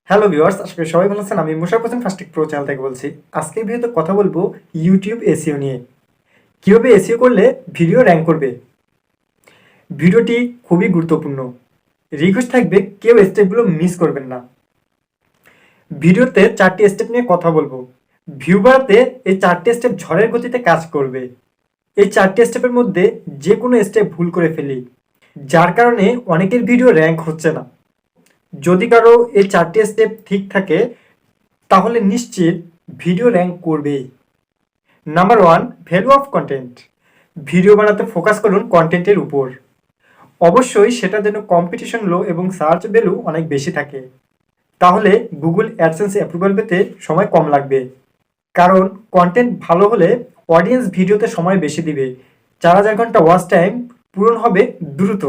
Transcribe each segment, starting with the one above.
Hello viewers, আশা করি সবাই ভালো আছেন। আমি মুশারফ হোসেন ফাস্টিক প্রো চ্যানেল থেকে বলছি। আজকে ভিডিওতে কথা বলবো ইউটিউব এসইও নিয়ে। কীভাবে এসইও করলে ভিডিও র্যাঙ্ক করবে। ভিডিওটি খুবই গুরুত্বপূর্ণ। রিকোয়েস্ট থাকবে কেউ স্টেপগুলো মিস করবেন না। ভিডিওতে 4টি স্টেপ নিয়ে কথা বলবো। ভিউ বাড়াতে এই 4টি স্টেপ ঝড়ের গতিতে কাজ করবে। এই 4টি স্টেপের মধ্যে যে কোনো স্টেপ ভুল করে ফেলি, যার কারণে অনেকের ভিডিও র্যাঙ্ক হচ্ছে না। যদি কারো এই 4টি স্টেপ ঠিক থাকে তাহলে নিশ্চিত ভিডিও র্যাঙ্ক করবেই। Number 1, value of content. Video বানাতে ফোকাস করুন কন্টেন্টের উপর। অবশ্যই সেটা যেন কম্পিটিশন লো এবং সার্চ ভ্যালু অনেক বেশি থাকে। তাহলে গুগল অ্যাডসেন্স অ্যাপ্রুভাল পেতে সময় কম লাগবে। কারণ কন্টেন্ট ভালো হলে অডিয়েন্স ভিডিওতে সময় বেশি দিবে। 4000 ঘন্টা ওয়াচ টাইম পূরণ হবে দ্রুত।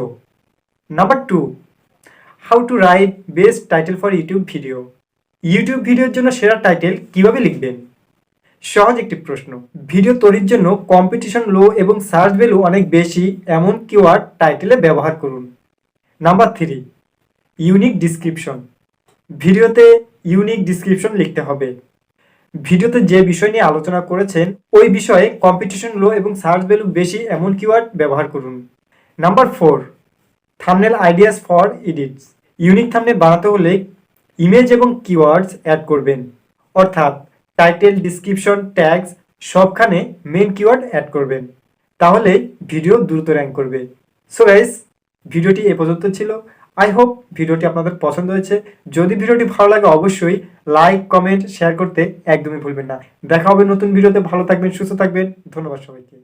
Number 2, how to right best title for YouTube video. YouTube ভিডিওর জন্য সেরা টাইটেল কিভাবে লিখবেন? সহজ একটি প্রশ্ন। ভিডিও তৈরির জন্য কম্পিটিশন লো এবং সার্চ ভ্যালু অনেক বেশি এমন কিওয়ার্ড টাইটেলে ব্যবহার করুন। Number 3, unique description. ভিডিওতে ইউনিক ডিসক্রিপশন লিখতে হবে। ভিডিওতে যে বিষয় নিয়ে আলোচনা করেছেন ওই বিষয়ে কম্পিটিশন লো এবং সার্চ ভ্যালু বেশি এমন কিওয়ার্ড ব্যবহার করুন। Number 4, thumbnail ideas for edits. Unique thumbnail বানাতে হলে ইমেজ এবং কিওয়ার্ডস অ্যাড করবেন, অর্থাৎ টাইটেল, ডিসক্রিপশন, ট্যাগস সবখানে মেন কিওয়ার্ড অ্যাড করবেন। তাহলে ভিডিও দ্রুত র্যাঙ্ক করবে। সো গাইস, ভিডিওটি এ পর্যন্ত ছিল। আই হোপ ভিডিওটি আপনাদের পছন্দ হয়েছে। যদি ভিডিওটি ভালো লাগে অবশ্যই লাইক, কমেন্ট, শেয়ার করতে একদমই ভুলবেন না। দেখা হবে নতুন ভিডিওতে। ভালো থাকবেন, সুস্থ থাকবেন। ধন্যবাদ সবাইকে।